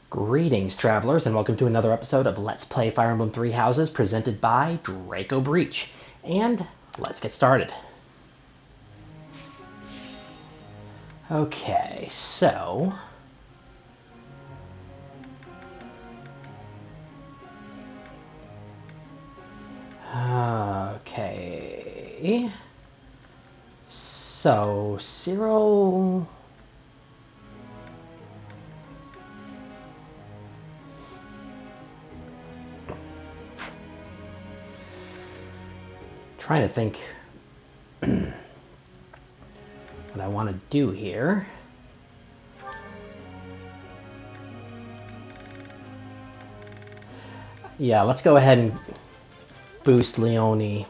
Greetings, travelers, and welcome to another episode of Let's Play Fire Emblem Three Houses, presented by Draco Breach. And let's get started. Okay, so... Okay... So, Cyril... Trying to think what I want to do here. Yeah, let's go ahead and boost Leone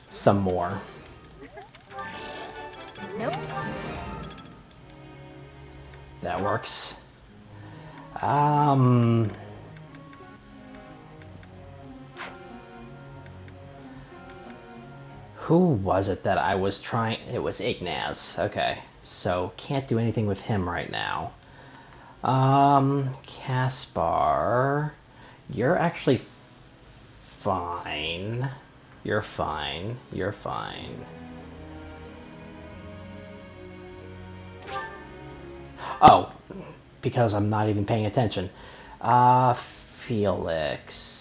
some more. Nope. That works. Who was it that I was trying? It was Ignaz. Okay, so can't do anything with him right now. Caspar, you're actually fine. You're fine. You're fine. Oh, because I'm not even paying attention. Felix.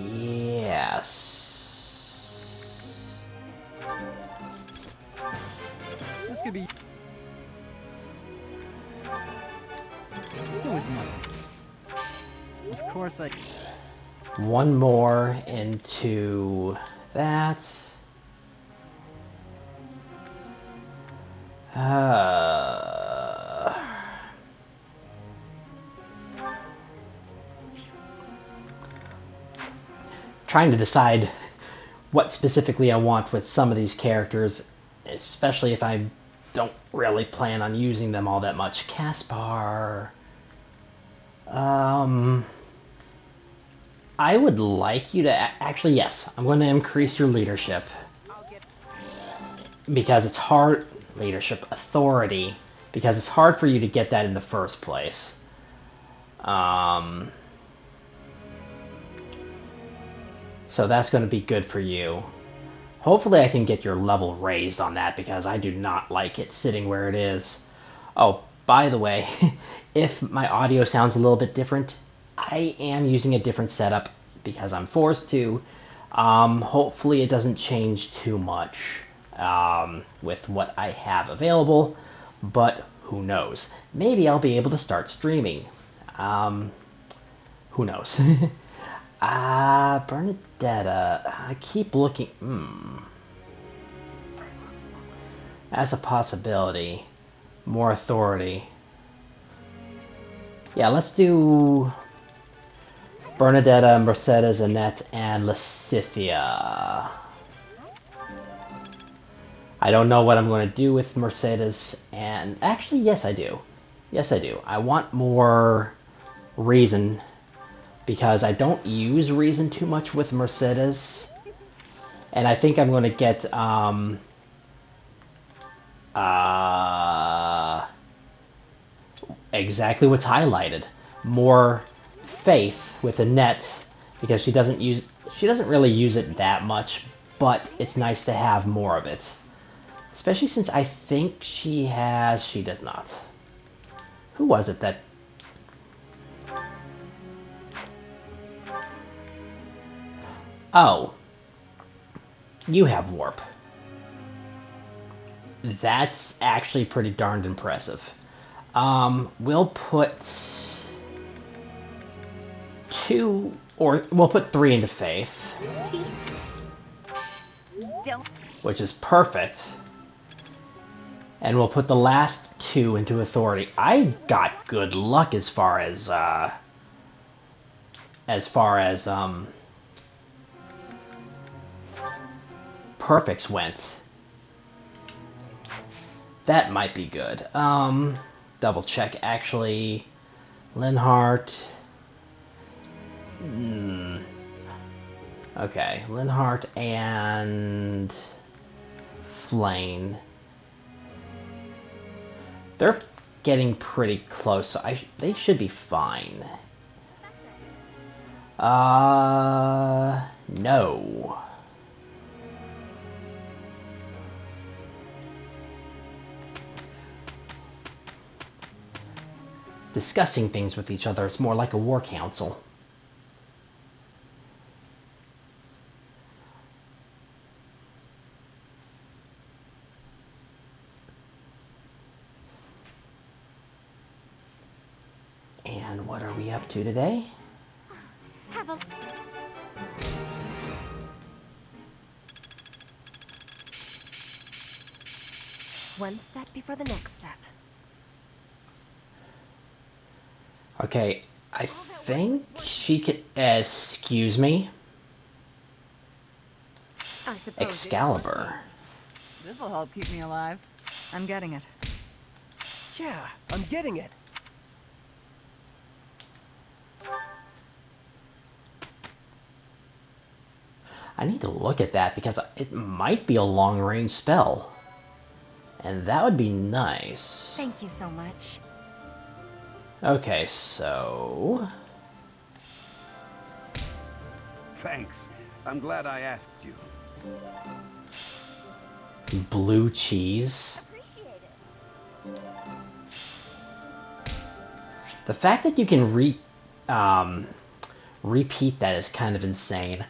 Yes. This could be. It was nothing. Of course I. One more into that. Trying to decide what specifically I want with some of these characters, especially if I don't really plan on using them all that much. Caspar. I would like you to actually, yes, I'm going to increase your leadership. Because it's hard, leadership authority, because it's hard for you to get that in the first place. So that's going to be good for you. Hopefully I can get your level raised on that, because I do not like it sitting where it is. Oh, by the way, if my audio sounds a little bit different, I am using a different setup because I'm forced to. Hopefully it doesn't change too much with what I have available, but who knows? Maybe I'll be able to start streaming. Who knows? Bernadetta, I keep looking... That's a possibility. More authority. Yeah, let's do Bernadetta, Mercedes, Annette, and Lysithia. I don't know what I'm going to do with Mercedes, and actually, yes, I do. Yes, I do. I want more reason, because I don't use reason too much with Mercedes, and I think I'm going to get exactly what's highlighted. More faith with Annette, because she doesn't really use it that much, but it's nice to have more of it. Especially since I think she does not. Who was it that... Oh. You have warp. That's actually pretty darned impressive. We'll put 2, or we'll put 3 into faith. Which is perfect. And we'll put the last 2 into authority. I got good luck as far as perfects went. That might be good. Double check, actually. Linhart. Okay, Linhart and Flane. They're getting pretty close, so they should be fine. No. Discussing things with each other, it's more like a war council. And what are we up to today? Have a... One step before the next step. Okay, I think she could... excuse me? I suppose Excalibur. This'll help keep me alive. I'm getting it. Yeah, I'm getting it. I need to look at that because it might be a long-range spell. And that would be nice. Thank you so much. Okay, so... Thanks. I'm glad I asked you. Blue cheese. Appreciate it. The fact that you can repeat that is kind of insane.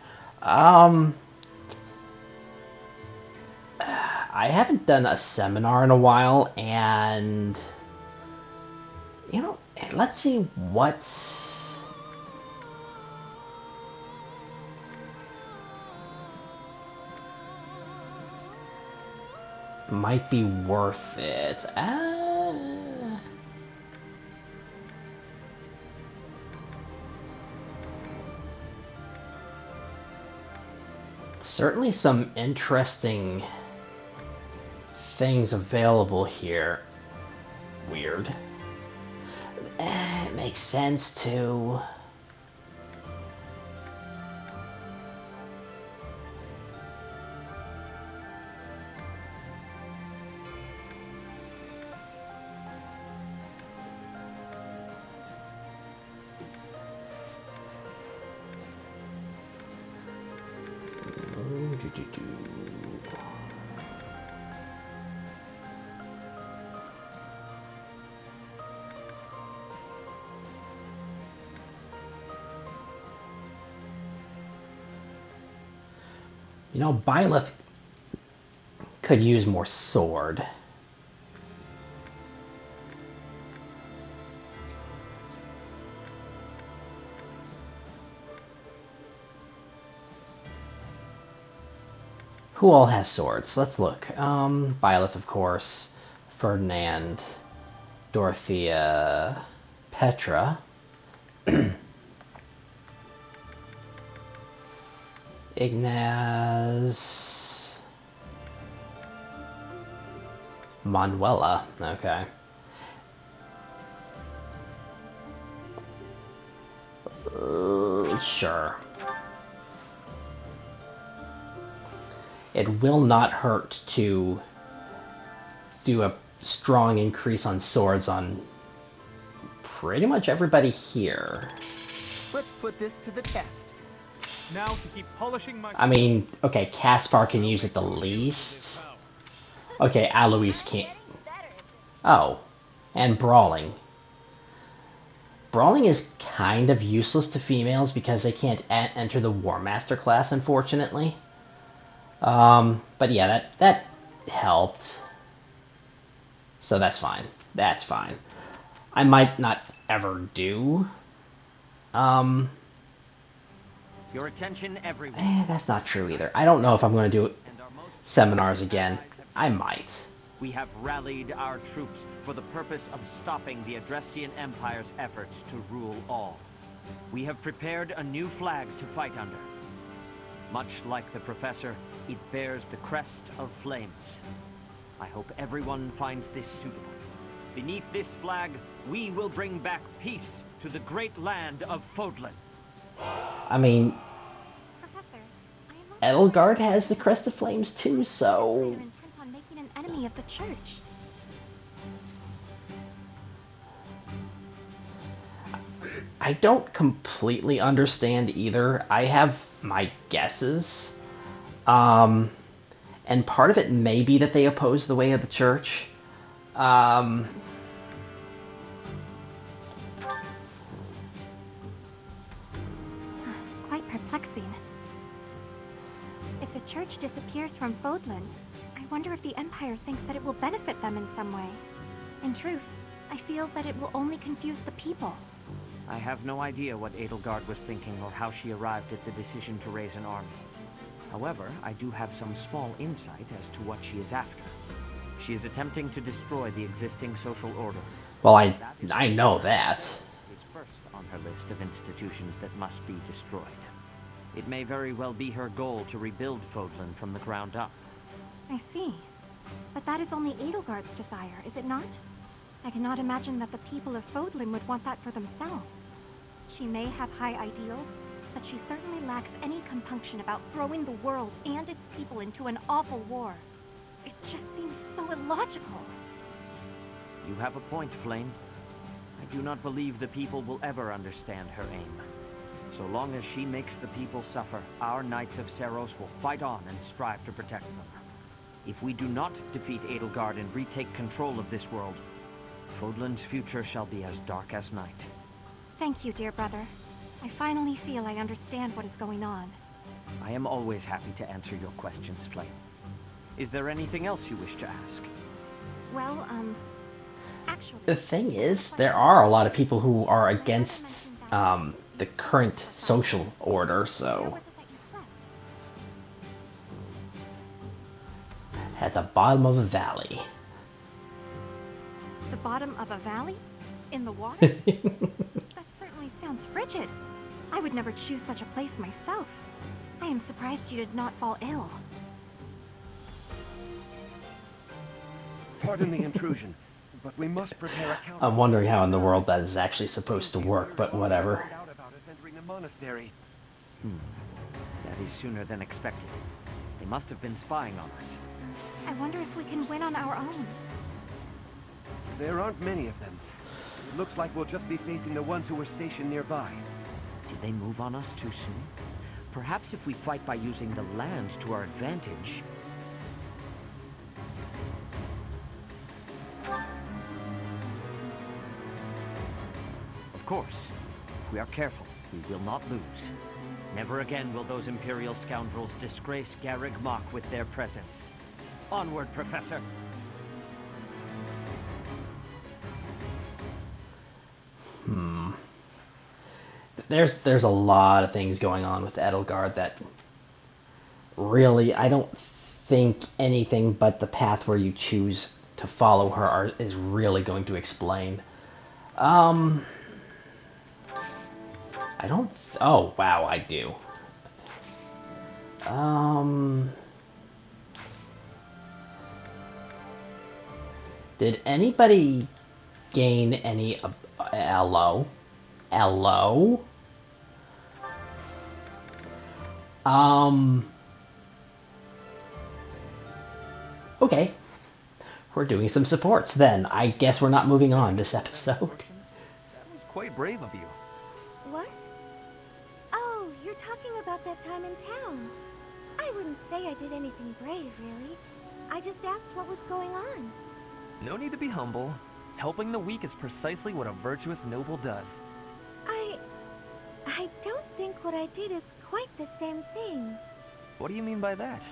I haven't done a seminar in a while, and you know, let's see what might be worth it. Certainly some interesting things available here. Weird. It makes sense too. You know, Byleth could use more sword. Who all has swords? Let's look. Byleth, of course. Ferdinand. Dorothea. Petra. Ignaz. Manuela. Okay. Sure. It will not hurt to do a strong increase on swords on pretty much everybody here. Let's put this to the test. Now to keep polishing my... I mean, okay, Caspar can use it the least. Okay, Alois can't. Oh, and Brawling. Brawling is kind of useless to females because they can't enter the War Master class, unfortunately. But yeah, that helped. So that's fine. That's fine. I might not ever do. Your attention, everyone. That's not true either. I don't know if I'm going to do seminars again. I might. We have rallied our troops for the purpose of stopping the Adrestian Empire's efforts to rule all. We have prepared a new flag to fight under. Much like the Professor, it bears the crest of flames. I hope everyone finds this suitable. Beneath this flag, we will bring back peace to the great land of Fodlan. I mean, Professor, I am not Edelgard has the Crest of Flames too, sure so... you're intent on making an enemy of the church. I don't completely understand either. I have my guesses. Um, and part of it may be that they oppose the way of the church. Um, Quite perplexing. If the church disappears from Fodlan, I wonder if the Empire thinks that it will benefit them in some way. In truth, I feel that it will only confuse the people. I have no idea what Edelgard was thinking or how she arrived at the decision to raise an army. However, I do have some small insight as to what she is after. She is attempting to destroy the existing social order. well, That is I why know the that. Church is first on her list of institutions that must be destroyed. It may very well be her goal to rebuild Fodlan from the ground up. I see. But that is only Edelgard's desire, is it not? I cannot imagine that the people of Fodlan would want that for themselves. She may have high ideals, but she certainly lacks any compunction about throwing the world and its people into an awful war. It just seems so illogical. You have a point, Flame. I do not believe the people will ever understand her aim. So long as she makes the people suffer, our Knights of Seros will fight on and strive to protect them. If we do not defeat Edelgard and retake control of this world, Fodlan's future shall be as dark as night. Thank you, dear brother. I finally feel I understand what is going on. I am always happy to answer your questions, Flame. Is there anything else you wish to ask? Well, actually... The thing is, there are a lot of people who are against the current social order, Where so was it that you slept? at the bottom of a valley. The bottom of a valley? In the water? That certainly sounds frigid. I would never choose such a place myself. I am surprised you did not fall ill. Pardon the intrusion, but we must prepare a counter. I'm wondering how in the world that is actually supposed to work, but whatever. Found out about us entering the monastery. That is sooner than expected. They must have been spying on us. I wonder if we can win on our own. There aren't many of them. Looks like we'll just be facing the ones who were stationed nearby. Did they move on us too soon? Perhaps if we fight by using the land to our advantage... Of course, if we are careful, we will not lose. Never again will those Imperial scoundrels disgrace Garreg Mach with their presence. Onward, Professor! There's a lot of things going on with Edelgard that really I don't think anything but the path where you choose to follow her is really going to explain. I don't. Oh wow, I do. Did anybody gain any? Hello, hello. Okay. We're doing some supports then. I guess we're not moving on this episode. That was quite brave of you. What? Oh, you're talking about that time in town. I wouldn't say I did anything brave, really. I just asked what was going on. No need to be humble. Helping the weak is precisely what a virtuous noble does. I don't think what I did is quite the same thing. What do you mean by that?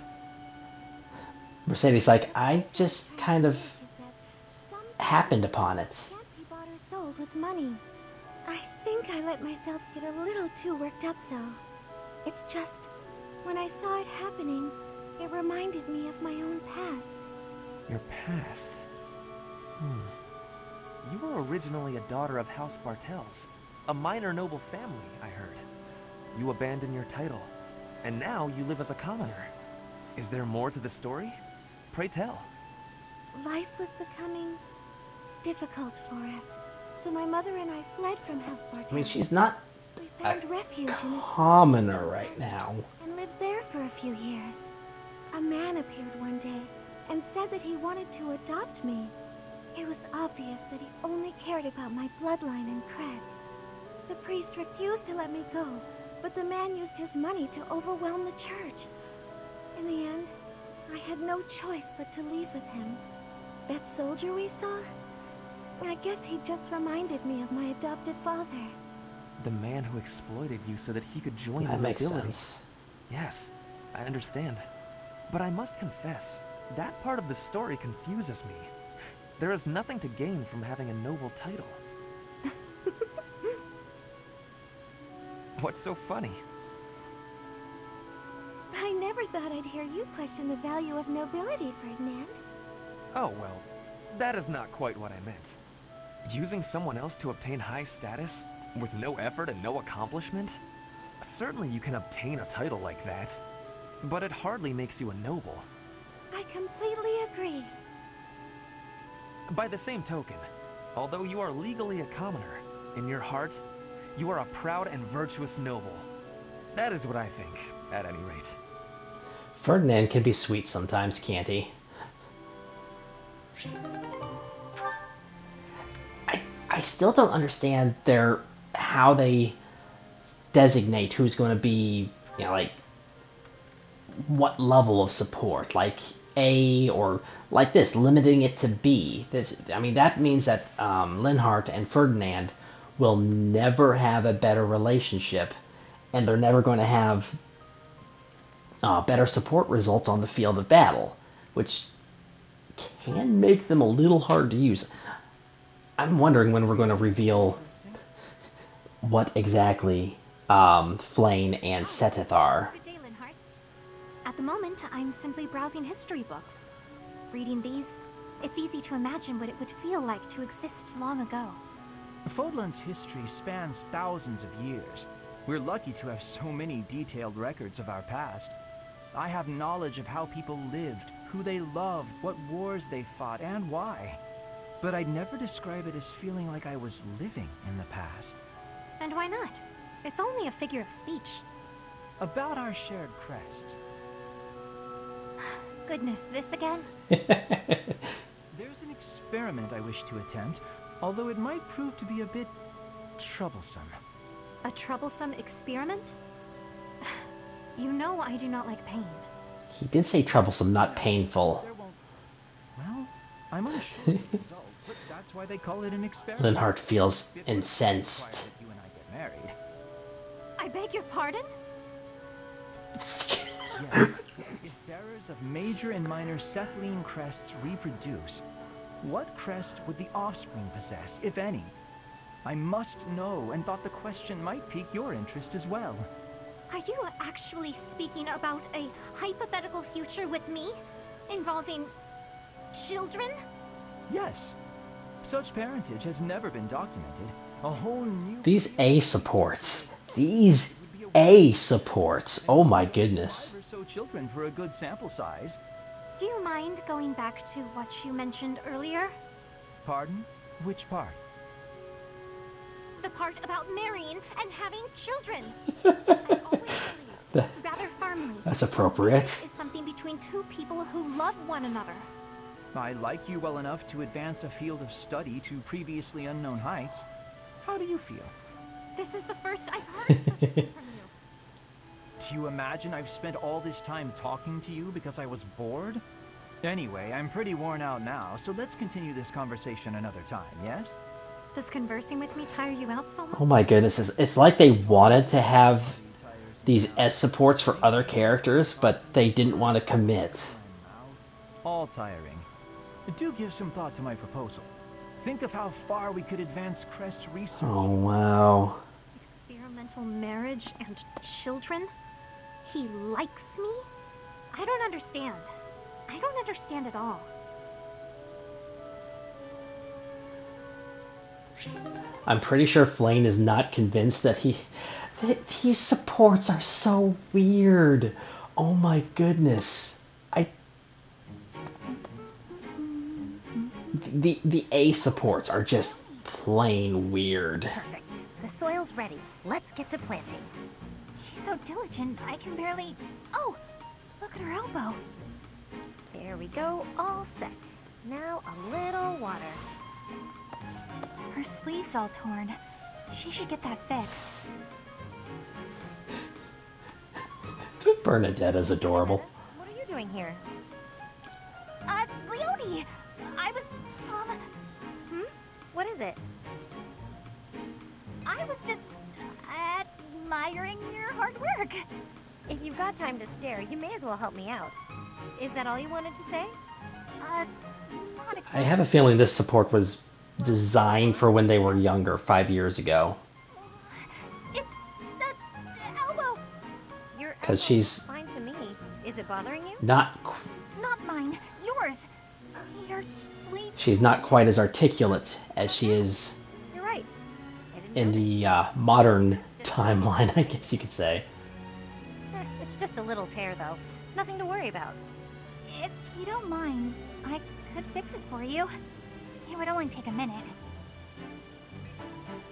Mercedes, like, I just kind of Is that some happened upon it. can't be bought or sold with money. I think I let myself get a little too worked up, though. It's just, when I saw it happening, it reminded me of my own past. Your past? You were originally a daughter of House Bartels, a minor noble family, I heard. You abandoned your title, and now you live as a commoner. Is there more to the story? Pray tell. Life was becoming difficult for us, so my mother and I fled from House Bartels. I mean, she's not We found refuge in a commoner right now. and lived there for a few years. A man appeared one day and said that he wanted to adopt me. It was obvious that he only cared about my bloodline and crest. The priest refused to let me go, but the man used his money to overwhelm the church. In the end, I had no choice but to leave with him. That soldier we saw? I guess he just reminded me of my adopted father. The man who exploited you so that he could join the That makes nobility. sense. Yes, I understand. But I must confess, that part of the story confuses me. There is nothing to gain from having a noble title. What's so funny? I never thought I'd hear you question the value of nobility, Ferdinand. Oh, well, that is not quite what I meant. Using someone else to obtain high status, with no effort and no accomplishment? Certainly you can obtain a title like that, but it hardly makes you a noble. I completely agree. By the same token, although you are legally a commoner, in your heart, you are a proud and virtuous noble. That is what I think, at any rate. Ferdinand can be sweet sometimes, can't he? I still don't understand how they designate who's going to be, like, what level of support. Like A, or like this, limiting it to B. That means that Linhardt and Ferdinand will never have a better relationship, and they're never going to have better support results on the field of battle, which can make them a little hard to use. I'm wondering when we're going to reveal what exactly Flane and Seteth are. Good day, Linhardt. At the moment, I'm simply browsing history books. Reading these, it's easy to imagine what it would feel like to exist long ago. Fodlan's history spans thousands of years. We're lucky to have so many detailed records of our past. I have knowledge of how people lived, who they loved, what wars they fought, and why. But I'd never describe it as feeling like I was living in the past. And why not? It's only a figure of speech. About our shared crests. Goodness, this again? There's an experiment I wish to attempt, although it might prove to be a bit troublesome. A troublesome experiment? You know I do not like pain. He did say troublesome, not painful. There won't... Well, I'm unsure of the results, but that's why they call it an experiment. Linhardt feels It would incensed. require that you and I get married. I beg your pardon? Yes. If bearers of major and minor Cethline crests reproduce, what crest would the offspring possess, if any? I must know, and thought the question might pique your interest as well. Are you actually speaking about a hypothetical future with me? Involving children? Yes. Such parentage has never been documented. A whole new... These A supports. These A supports. Oh my goodness. 5 or so children for a good sample size. Do you mind going back to what you mentioned earlier? Pardon? Which part? The part about marrying and having children. I always believed, rather firmly, That's appropriate. is something between two people who love one another. I like you well enough to advance a field of study to previously unknown heights. How do you feel? This is the first I've heard of such a thing from you. Do you imagine I've spent all this time talking to you because I was bored? Anyway, I'm pretty worn out now, so let's continue this conversation another time, yes? Does conversing with me tire you out so much? Oh my goodness. It's like they wanted to have these S supports for other characters, but they didn't want to commit. All tiring. Do give some thought to my proposal. Think of how far we could advance crest research. Oh wow. Experimental marriage and children? He likes me? I don't understand. I don't understand at all. I'm pretty sure Flane is not convinced that these supports are so weird. Oh my goodness. The A supports are just plain weird. Perfect. The soil's ready. Let's get to planting. She's so diligent, I can barely... Oh! Look at her elbow. There we go, all set. Now a little water. Her sleeve's all torn. She should get that fixed. Bernadetta's adorable. What are you doing here? Leone! I was, What is it? I was just admiring your hard work. If you've got time to stare, you may as well help me out. Is that all you wanted to say? Not I have a feeling this support was designed for when they were younger, 5 years ago. It's the elbow. Your 'Cause elbow she's- looks fine to me. Is it bothering you? Not, Not mine. Yours. Your sleeves. she's not quite as articulate as she is You're right. I didn't in notice. the modern timeline, I guess you could say. It's just a little tear, though. Nothing to worry about. If you don't mind, I could fix it for you. It would only take a minute.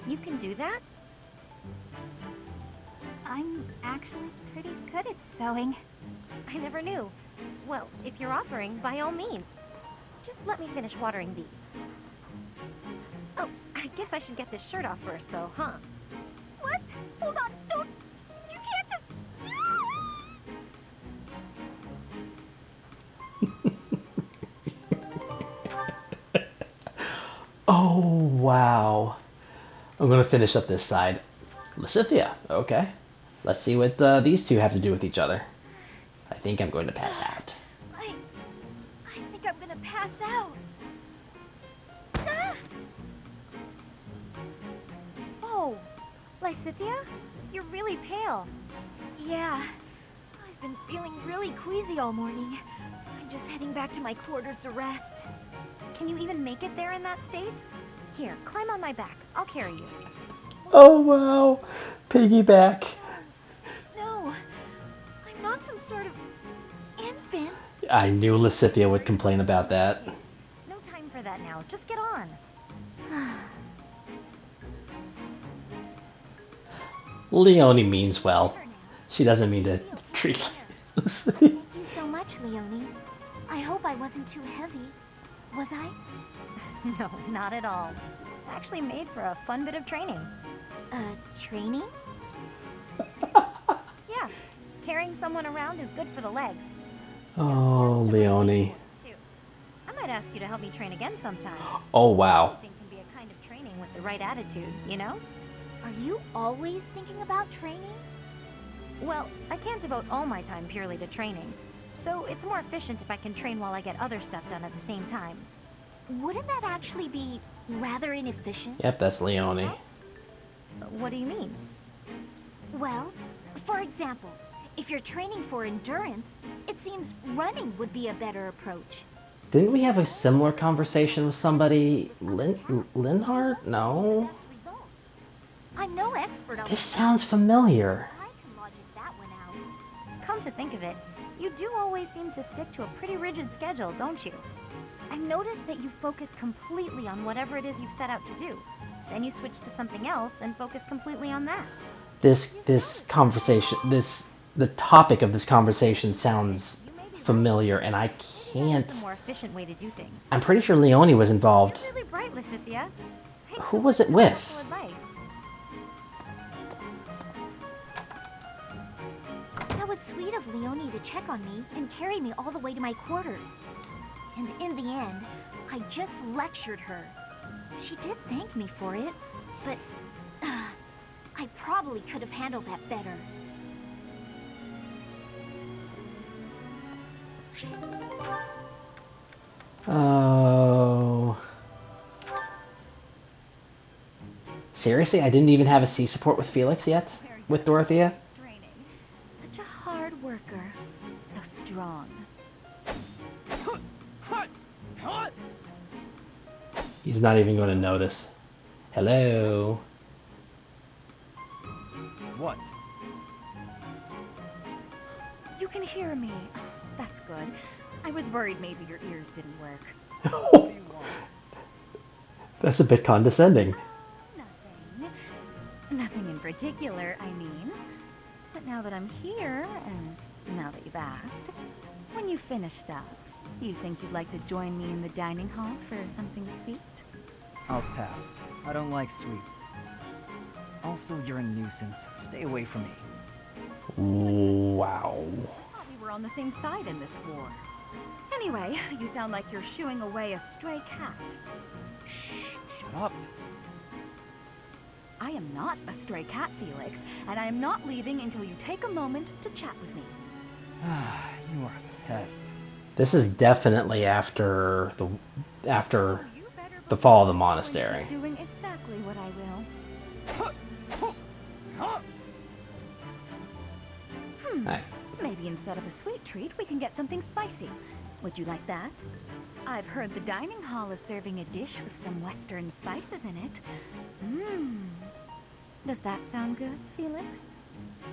You can do that? I'm actually pretty good at sewing. I never knew. Well, if you're offering, by all means. Just let me finish watering these. Oh, I guess I should get this shirt off first, though, huh? What? Hold on, don't. You can't just. Oh, wow. I'm going to finish up this side. Lysithea, okay. Let's see what these two have to do with each other. I think I'm going to pass out. I think I'm gonna pass out. Ah! Oh, Lysithea? You're really pale. Yeah, I've been feeling really queasy all morning. I'm just heading back to my quarters to rest. Can you even make it there in that state? Here, climb on my back. I'll carry you. Oh, wow. Piggyback. No, I'm not some sort of infant. I knew Lysithea would complain about that. No time for that now. Just get on. Leone means well. She doesn't mean to treat Lysithea. Thank you so much, Leone. I hope I wasn't too heavy. Was I? No, not at all. Actually made for a fun bit of training. Training? Yeah, carrying someone around is good for the legs. Oh, Leone. Too. I might ask you to help me train again sometime. Oh, wow. Anything can be a kind of training with the right attitude, you know? Are you always thinking about training? Well, I can't devote all my time purely to training. So it's more efficient if I can train while I get other stuff done at the same time. Wouldn't that actually be rather inefficient? Yep, that's Leone. What do you mean? Well, for example, if you're training for endurance, it seems running would be a better approach. Didn't we have a similar conversation with somebody? Linhart? No. Best results. I'm no expert on This sounds familiar. I can logic that one out. Come to think of it, you do always seem to stick to a pretty rigid schedule, don't you? I've noticed that you focus completely on whatever it is you've set out to do. Then you switch to something else and focus completely on that. This conversation, the topic of this conversation sounds familiar, and I can't. That's the more efficient way to do things. I'm pretty sure Leone was involved. You're really bright, Lysithea. Thanks Who so was much it for with? helpful advice. That was sweet of Leone to check on me and carry me all the way to my quarters. And in the end, I just lectured her. She did thank me for it, but I probably could have handled that better. Oh. Seriously, I didn't even have a C support with Felix yet? With Dorothea? Straining. Such a hard worker. So strong. He's not even going to notice. Hello. What? You can hear me. That's good. I was worried maybe your ears didn't work. That's a bit condescending. Nothing. Nothing in particular, I mean. But now that I'm here, and now that you've asked, when you finished up, do you think you'd like to join me in the dining hall for something sweet? I'll pass. I don't like sweets. Also, you're a nuisance. Stay away from me. Wow. I thought we were on the same side in this war. Anyway, you sound like you're shooing away a stray cat. Shh, shut up. I am not a stray cat, Felix, and I am not leaving until you take a moment to chat with me. You are a pest. This is definitely after the You better the fall of the believe monastery. I'm doing exactly what I will. Hey. Maybe instead of a sweet treat, we can get something spicy. Would you like that? I've heard the dining hall is serving a dish with some western spices in it. Mmm. Does that sound good, Felix?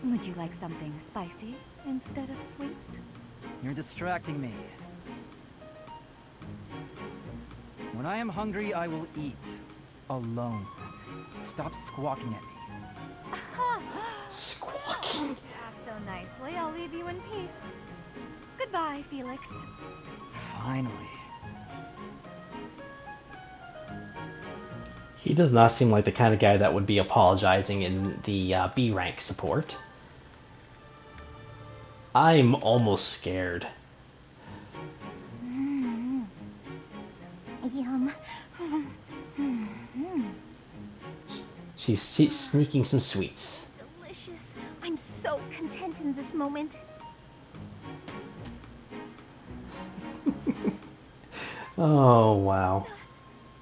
Would you like something spicy instead of sweet? You're distracting me. When I am hungry, I will eat. Alone. Stop squawking at me. Squawky. Asked so nicely, I'll leave you in peace. Goodbye, Felix. Finally. He does not seem like the kind of guy that would be apologizing in the B rank support. I'm almost scared. Yum. She's sneaking some sweets. Delicious. I'm so content in this moment. Oh, wow.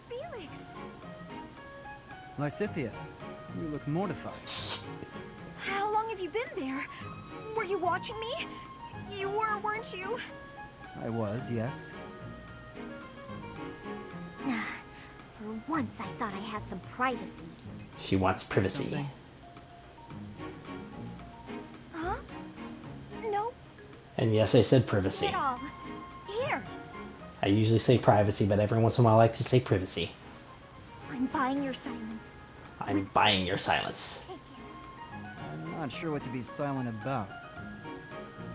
Felix! Lysithea, you look mortified. How long have you been there? Were you watching me? You were, weren't you? I was, yes. For once, I thought I had some privacy. She wants privacy. Something? Huh? No, And yes, I said privacy. at all. Here, I usually say privacy, but every once in a while I like to say privacy. I'm buying your silence. I'm buying your silence. Take it. I'm not sure what to be silent about.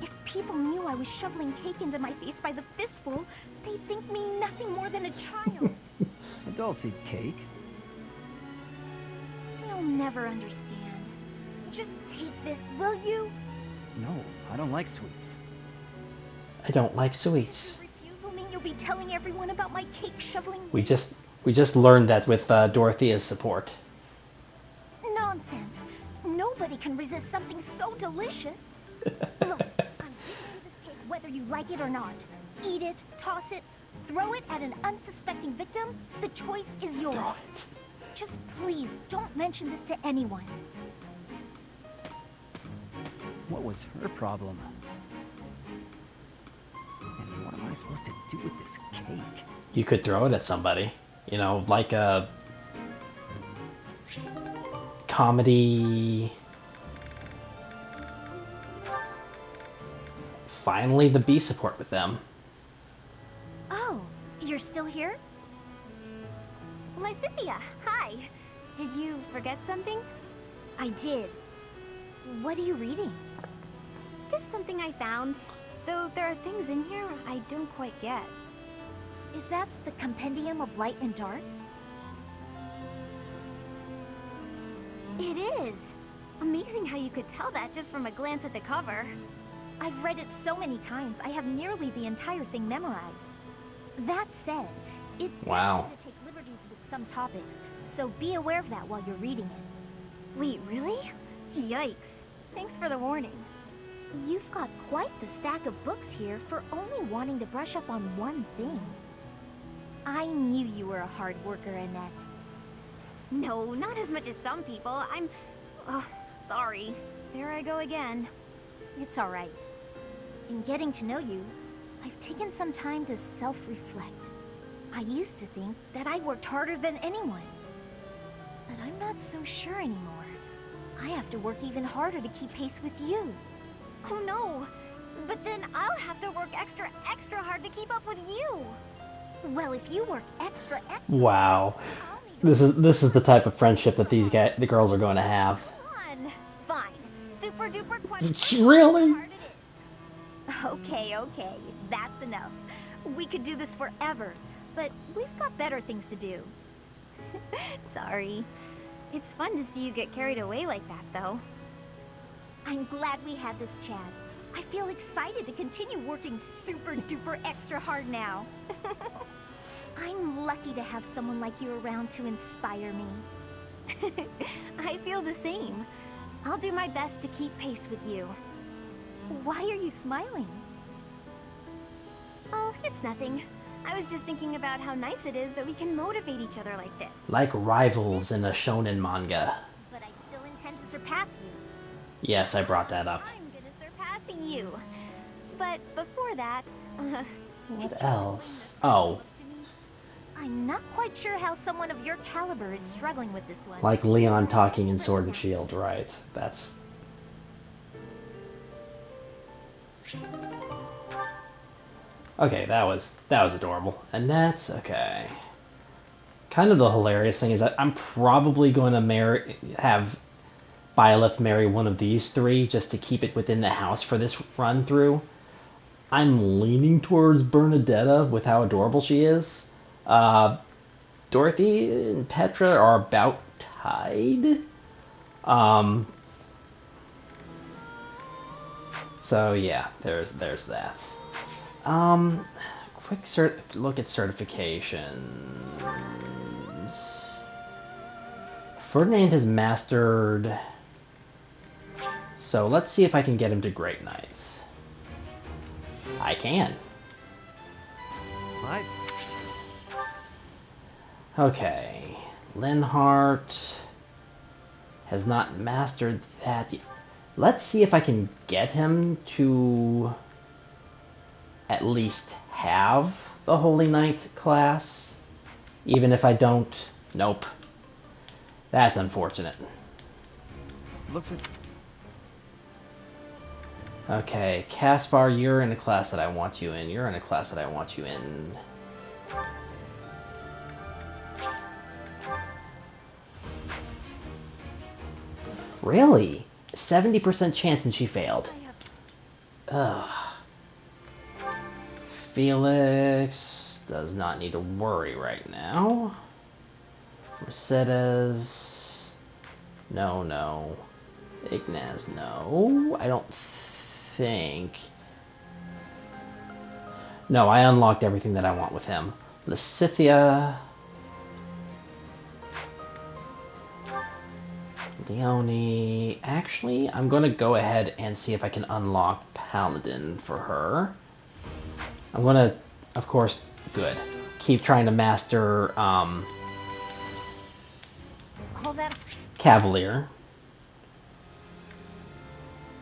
If people knew I was shoveling cake into my face by the fistful, they'd think me nothing more than a child. Adults eat cake. You'll never understand. Just take this, will you? No, I don't like sweets. I don't like Does sweets. your refusal mean you'll be telling everyone about my cake shoveling? We just learned that with Dorothea's support. Nonsense. Nobody can resist something so delicious. Look, I'm giving you this cake whether you like it or not. Eat it, toss it, throw it at an unsuspecting victim. The choice is yours. Just please don't mention this to anyone. What was her problem? And what am I supposed to do with this cake? You could throw it at somebody. You know, like a comedy. Finally, the B support with them. Oh, you're still here? Lysithea, hi. Did you forget something? I did. What are you reading? Just something I found. Though there are things in here I don't quite get. Is that the Compendium of Light and Dark? It is! Amazing how you could tell that just from a glance at the cover. I've read it so many times, I have nearly the entire thing memorized. That said, it Wow. does seem to take liberties with some topics, so be aware of that while you're reading it. Wait, really? Yikes. Thanks for the warning. You've got quite the stack of books here for only wanting to brush up on one thing. I knew you were a hard worker, Annette. No, not as much as some people. Oh, sorry. There I go again. It's alright. In getting to know you, I've taken some time to self-reflect. I used to think that I worked harder than anyone. But I'm not so sure anymore. I have to work even harder to keep pace with you. Oh no! But then I'll have to work extra hard to keep up with you! Well, if you work extra Wow. I'll need to This is the type of friendship that the girls are going to have. Come on. Fine. Super duper question. Really? How hard it is. Okay. That's enough. We could do this forever, but we've got better things to do. Sorry. It's fun to see you get carried away like that, though. I'm glad we had this chat. I feel excited to continue working super duper extra hard now. I'm lucky to have someone like you around to inspire me. I feel the same. I'll do my best to keep pace with you. Why are you smiling? Oh, it's nothing. I was just thinking about how nice it is that we can motivate each other like this. Like rivals in a shonen manga. But I still intend to surpass you. Yes, I brought that up. I'm gonna surpass you. But before that, What else? Oh, I'm not quite sure how someone of your caliber is struggling with this one. like Leon talking in Sword and Shield, right? That's... Okay, that was adorable. And that's okay. Kind of the hilarious thing is that I'm probably going to have Byleth marry one of these three just to keep it within the house for this run through. I'm leaning towards Bernadetta with how adorable she is. Dorothy and Petra are about tied. So yeah, there's that. Quick look at certifications. Ferdinand has mastered. So let's see if I can get him to Great Knights. I can. Blythe. Okay. Linhart has not mastered that yet. Let's see if I can get him to at least have the Holy Knight class. Even if I don't. Nope. That's unfortunate. Looks as Okay, Caspar, you're in a class that I want you in. You're in a class that I want you in. Really? 70% chance and she failed. Ugh. Felix does not need to worry right now. Mercedes. No. Ignaz, no. I don't think. No, I unlocked everything that I want with him. Lysithia. Leonie. Actually, I'm going to go ahead and see if I can unlock Paladin for her. I'm going to, of course, good. Keep trying to master Hold that. Cavalier.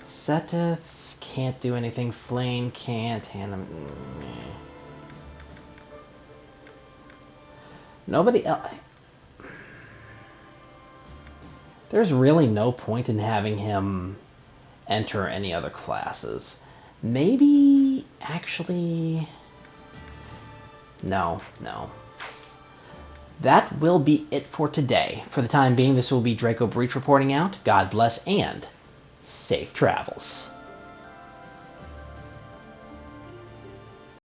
Seteth can't do anything. Flame can't. Hannah. Nobody else. There's really no point in having him enter any other classes. Maybe, actually... No. That will be it for today. For the time being, this will be Draco Breach reporting out. God bless and safe travels.